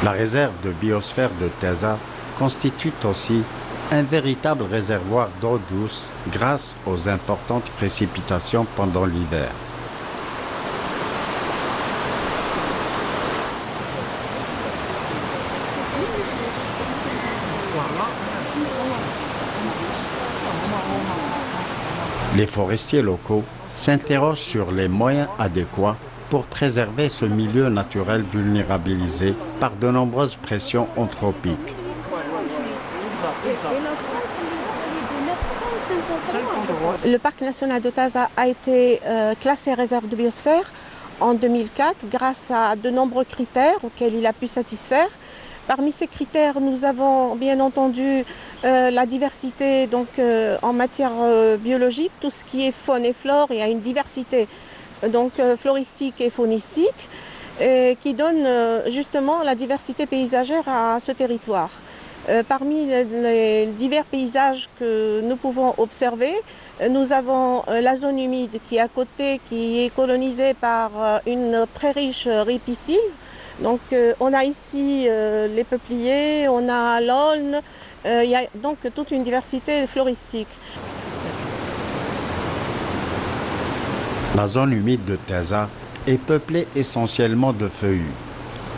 La réserve de biosphère de Teza constitue aussi un véritable réservoir d'eau douce grâce aux importantes précipitations pendant l'hiver. Les forestiers locaux s'interrogent sur les moyens adéquats pour préserver ce milieu naturel vulnérabilisé par de nombreuses pressions anthropiques. Le parc national de Taza a été classé réserve de biosphère en 2004 grâce à de nombreux critères auxquels il a pu satisfaire. Parmi ces critères, nous avons bien entendu la diversité en matière biologique, tout ce qui est faune et flore. Il y a une diversité floristique et faunistique qui donne justement la diversité paysagère à ce territoire. Parmi les divers paysages que nous pouvons observer, nous avons la zone humide qui est à côté, qui est colonisée par une très riche ripisylve. Donc on a ici les peupliers, on a l'aulne, il y a donc toute une diversité floristique. La zone humide de Teza est peuplée essentiellement de feuillus.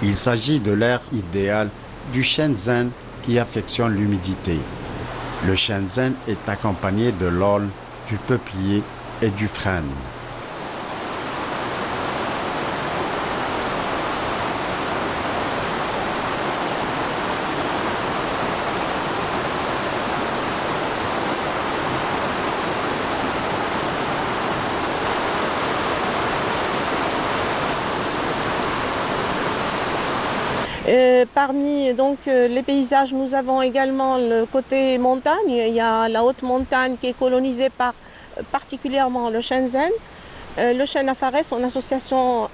Il s'agit de l'aire idéale du chêne zen qui affectionne l'humidité. Le chêne zen est accompagné de l'aulne, du peuplier et du frêne. Parmi les paysages, nous avons également le côté montagne. Il y a la haute montagne qui est colonisée par particulièrement le chêne zen. Le chêne afarès en association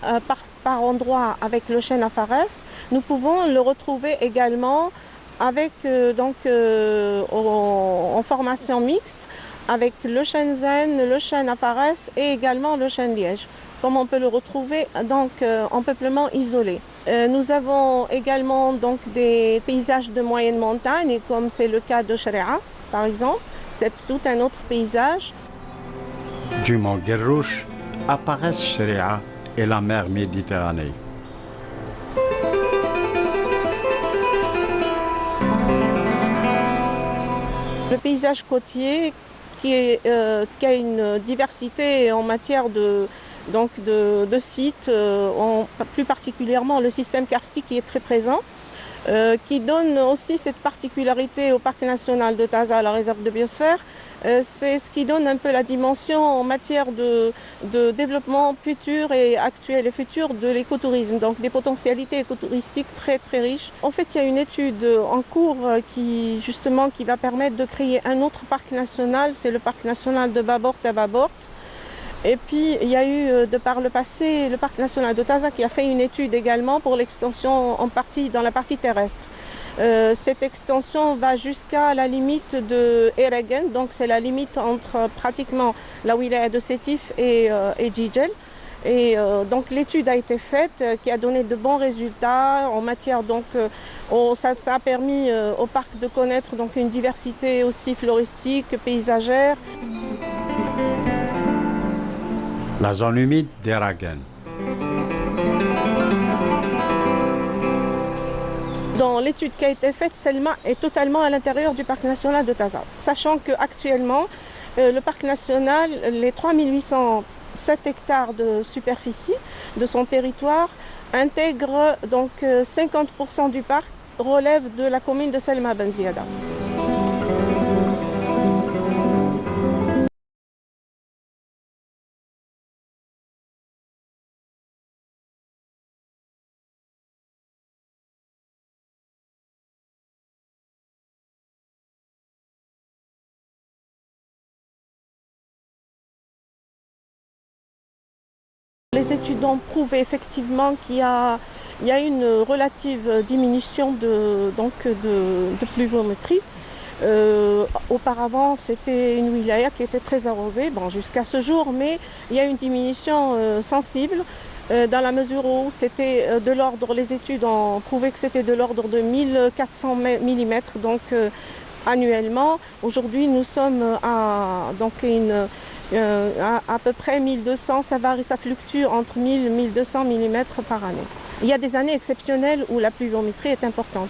par endroit avec le chêne afarès. Nous pouvons le retrouver également avec, en formation mixte avec le chêne zen, le chêne afarès et également le chêne liège, comme on peut le retrouver en peuplement isolé. Nous avons également des paysages de moyenne montagne, comme c'est le cas de Sharia, par exemple. C'est tout un autre paysage. Du mont Guerrouch apparaissent Sharia et la mer Méditerranée. Le paysage côtier qui a une diversité en matière de sites, plus particulièrement le système karstique qui est très présent, qui donne aussi cette particularité au parc national de Taza, à la réserve de biosphère. C'est ce qui donne un peu la dimension en matière de développement futur et actuel et futur de l'écotourisme, donc des potentialités écotouristiques très très riches. En fait, il y a une étude en cours qui va permettre de créer un autre parc national, c'est le parc national de Babort à Babort. Et puis, il y a eu, de par le passé, le parc national de Taza qui a fait une étude également pour l'extension dans la partie terrestre. Cette extension va jusqu'à la limite de Eregen, donc c'est la limite entre pratiquement la wilaya de Sétif et Djidjel. Et donc l'étude a été faite qui a donné de bons résultats en matière ça a permis au parc de connaître une diversité aussi floristique, paysagère. La zone humide d'Eragen. Dans l'étude qui a été faite, Selma est totalement à l'intérieur du parc national de Taza. Sachant qu'actuellement, le parc national, les 3807 hectares de superficie de son territoire, intègre 50% du parc relève de la commune de Selma Ben Ziada. Les études ont prouvé effectivement qu'il y a une relative diminution de pluviométrie. Auparavant, c'était une wilaya qui était très arrosée, jusqu'à ce jour, mais il y a une diminution sensible. dans la mesure où c'était de l'ordre, les études ont prouvé que c'était de l'ordre de 1400 mm, donc annuellement. Aujourd'hui, nous sommes à peu près 1200, ça varie, ça fluctue entre 1000 et 1200 mm par année. Il y a des années exceptionnelles où la pluviométrie est importante.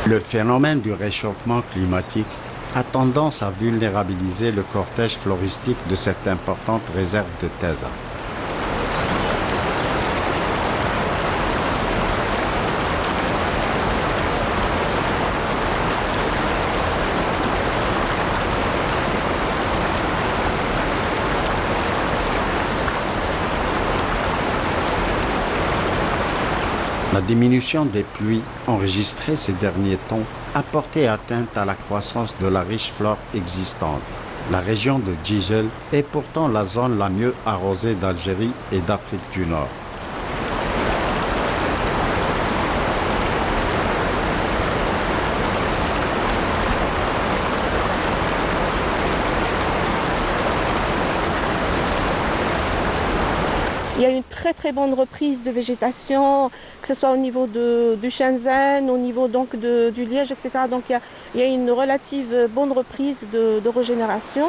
Le phénomène du réchauffement climatique a tendance à vulnérabiliser le cortège floristique de cette importante réserve de Taza. La diminution des pluies enregistrées ces derniers temps a porté atteinte à la croissance de la riche flore existante. La région de Jijel est pourtant la zone la mieux arrosée d'Algérie et d'Afrique du Nord. Il y a une très bonne reprise de végétation, que ce soit au niveau du Shenzhen, au niveau donc du Liège, etc. Donc il y a une relative bonne reprise de régénération.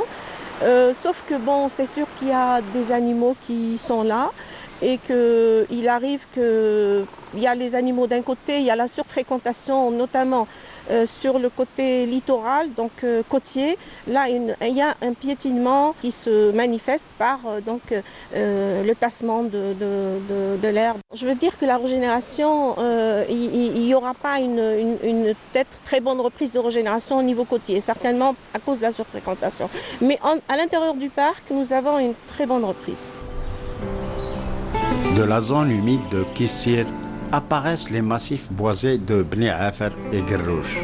Sauf que bon, c'est sûr qu'il y a des animaux qui sont là et qu'il arrive qu'il y a les animaux d'un côté, il y a la surfréquentation notamment sur le côté littoral, donc côtier. Là, il y a un piétinement qui se manifeste par le tassement de l'herbe. Je veux dire que la régénération, il n'y aura pas une peut-être très bonne reprise de régénération au niveau côtier, certainement à cause de la surfréquentation. Mais à l'intérieur du parc, nous avons une très bonne reprise. De la zone humide de Kissir apparaissent les massifs boisés de Bni Afer et Gerrouch.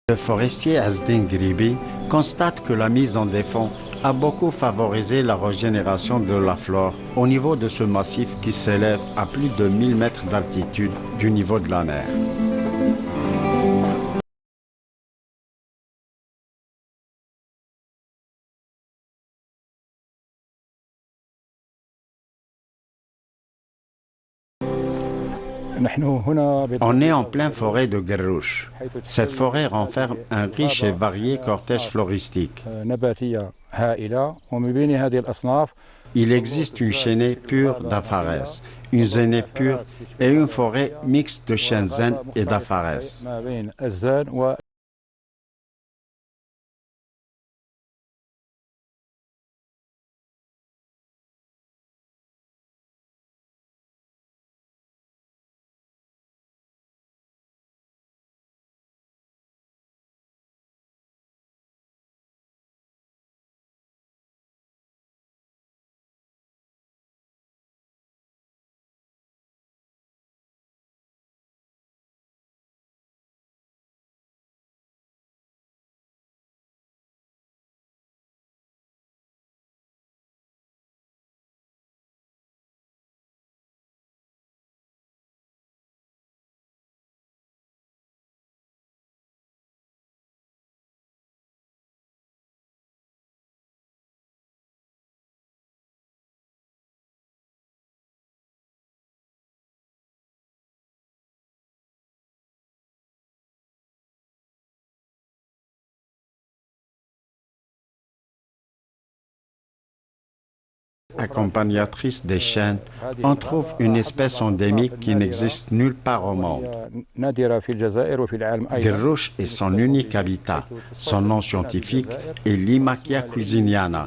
Le forestier Azdin Gribi constate que la mise en défense a beaucoup favorisé la régénération de la flore au niveau de ce massif qui s'élève à plus de 1000 mètres d'altitude du niveau de la mer. On est en pleine forêt de Gerrouch. Cette forêt renferme un riche et varié cortège floristique. Il existe une chênaie pure d'Afarès, une zénée pure et une forêt mixte de Shenzhen et d'Afarès. Accompagnatrice des chênes, on trouve une espèce endémique qui n'existe nulle part au monde. Gerrouch est son unique habitat. Son nom scientifique est Lymakia cuisiniana.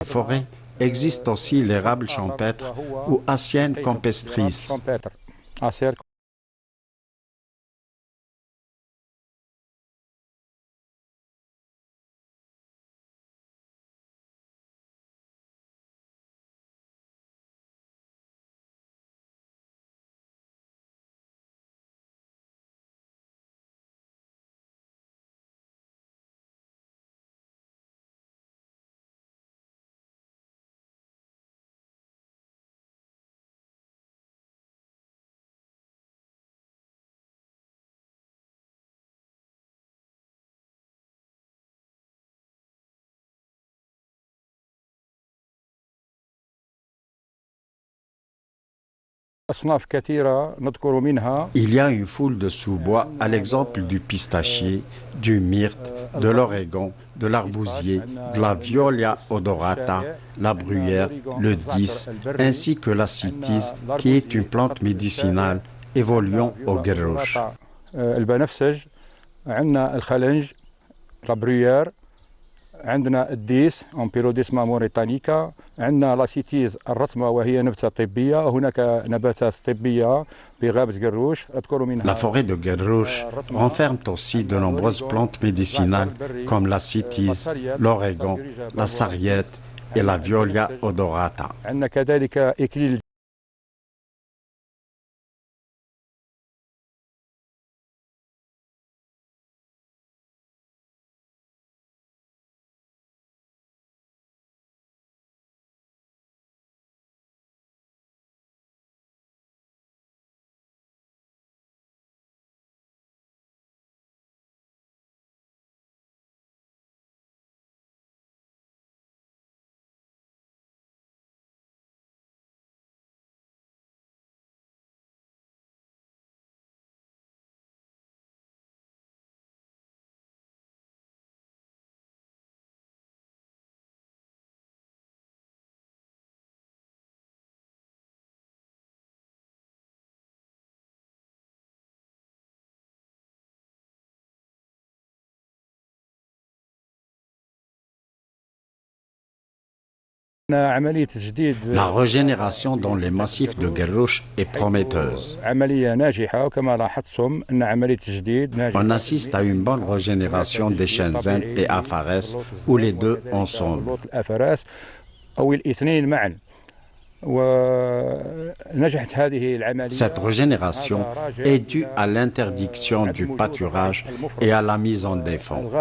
forêt existent aussi l'érable champêtre ou Acienne campestris. Il y a une foule de sous-bois à l'exemple du pistachier, du myrte, de l'origan, de l'arbousier, de la Violia odorata, la bruyère, le 10, ainsi que la cytise qui est une plante médicinale évoluant au Guerrouche. عندنا الديس أمبيروديسما موريتانيكا، عندنا لاسيتيز الرتمة وهي نبتة طبية، هناك نباتات طبية بغابة قروش أذكر منها. La forêt de Guerrouche renferme aussi de nombreuses plantes médicinales comme la cytise, l'origan, la sarriette et la Violia odorata. عندنا كذلك إكليل La régénération dans les massifs de Guerrouche est prometteuse. On assiste à une bonne régénération des chênes zen et afares, ou les deux ensemble. Cette régénération est due à l'interdiction du pâturage et à la mise en défense.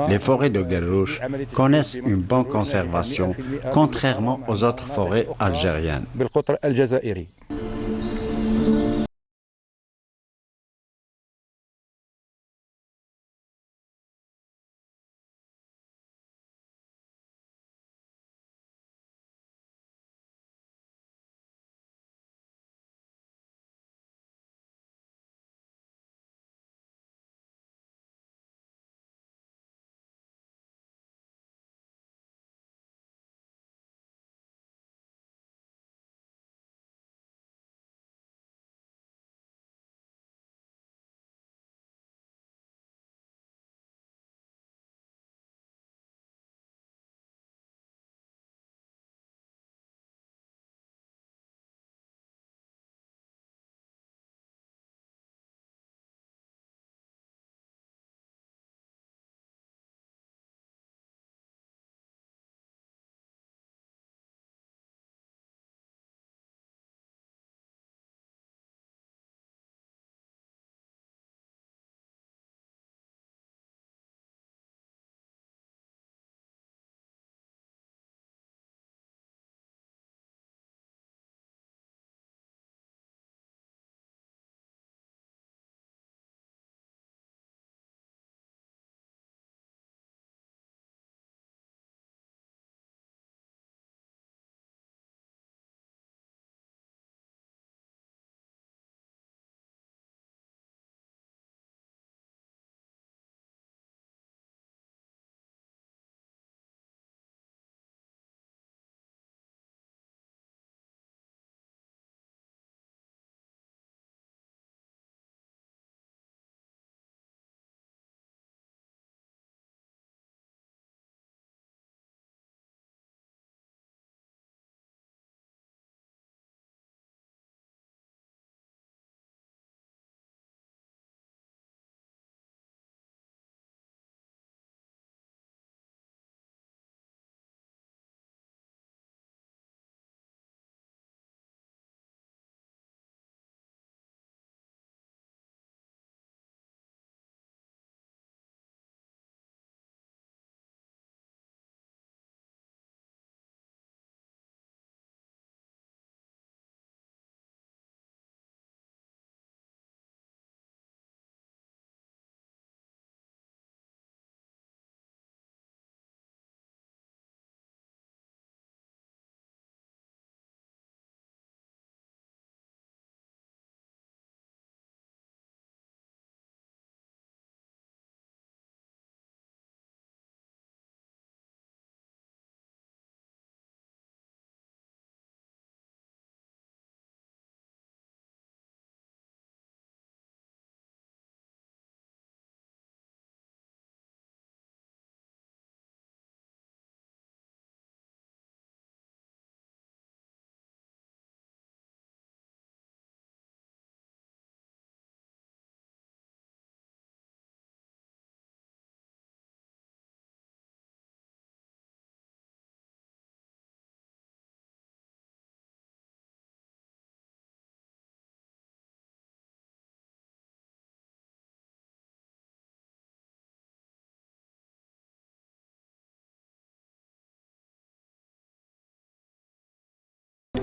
Les forêts de Guerrouche connaissent une bonne conservation, contrairement aux autres forêts algériennes.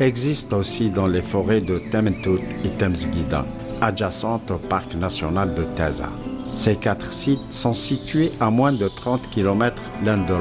existe aussi dans les forêts de Tementut et Temsguida, adjacentes au parc national de Taza. Ces 4 sites sont situés à moins de 30 km l'un de l'autre.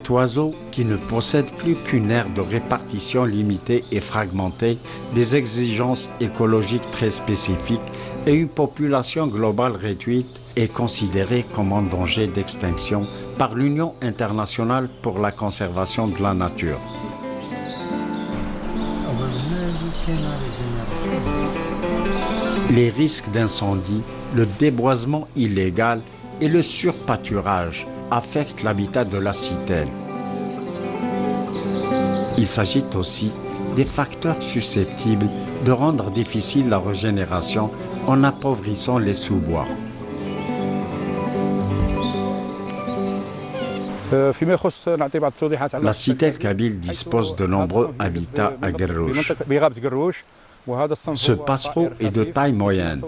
Cet oiseau, qui ne possède plus qu'une aire de répartition limitée et fragmentée, des exigences écologiques très spécifiques et une population globale réduite, est considéré comme en danger d'extinction par l'Union internationale pour la conservation de la nature. Les risques d'incendie, le déboisement illégal et le surpâturage affectent l'habitat de la citelle. Il s'agit aussi des facteurs susceptibles de rendre difficile la régénération en appauvrissant les sous-bois. La citelle kabyle dispose de nombreux habitats à Gerrouch. Ce passereau est de taille moyenne.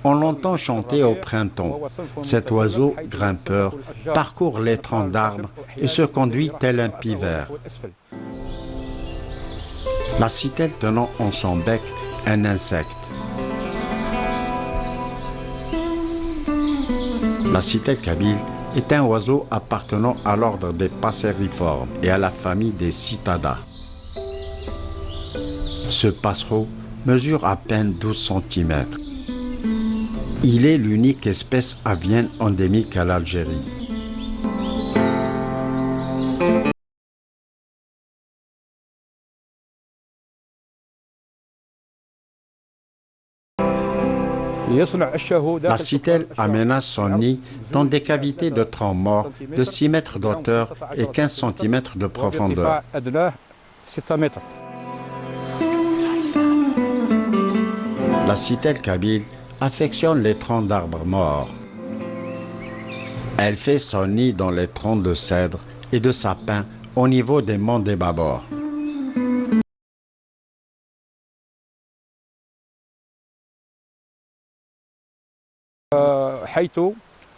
On l'entend chanter au printemps. Cet oiseau grimpeur parcourt les troncs d'arbres et se conduit tel un pivert. La citelle tenant en son bec un insecte. La citelle kabyle est un oiseau appartenant à l'ordre des passeriformes et à la famille des Citada. Ce passereau mesure à peine 12 cm. Il est l'unique espèce avienne endémique à l'Algérie. La citelle aménage son nid dans des cavités de troncs morts de 6 mètres d'auteur et 15 cm de profondeur. La citelle kabyle affectionne les troncs d'arbres morts. Elle fait son nid dans les troncs de cèdre et de sapin au niveau des monts des Babors.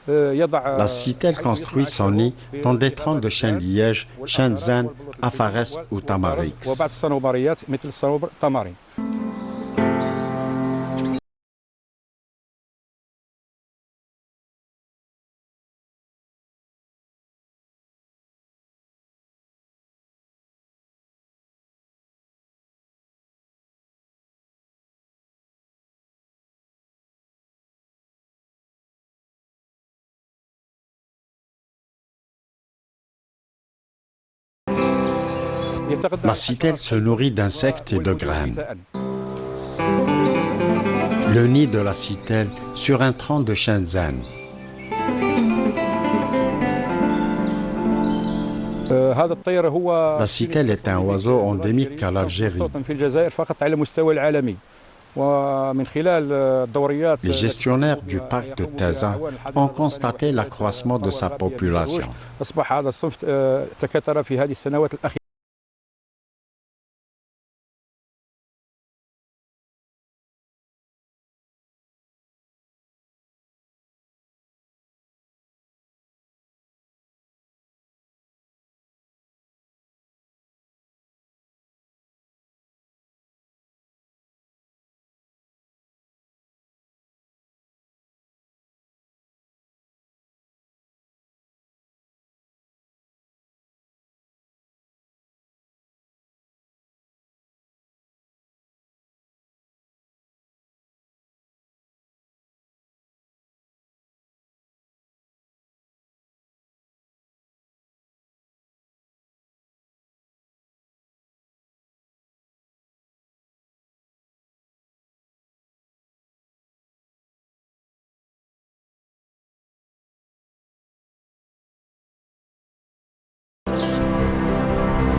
La citelle construit son nid dans des troncs de chêne liège, chêne zen, afares ou tamarix. La citelle se nourrit d'insectes et de graines. Le nid de la citelle sur un tronc de chêne zen. La citelle est un oiseau endémique à l'Algérie. Les gestionnaires du parc de Taza ont constaté l'accroissement de sa population.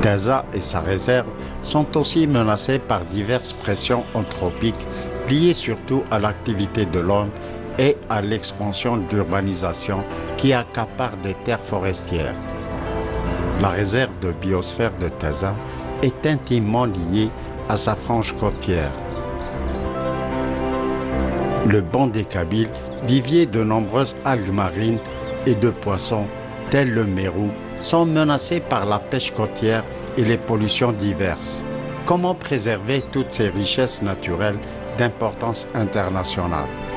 Taza et sa réserve sont aussi menacés par diverses pressions anthropiques liées surtout à l'activité de l'homme et à l'expansion d'urbanisation qui accapare des terres forestières. La réserve de biosphère de Taza est intimement liée à sa frange côtière. Le banc des Kabyles, vivier de nombreuses algues marines et de poissons, tels le mérou, sont menacés par la pêche côtière et les pollutions diverses. Comment préserver toutes ces richesses naturelles d'importance internationale ?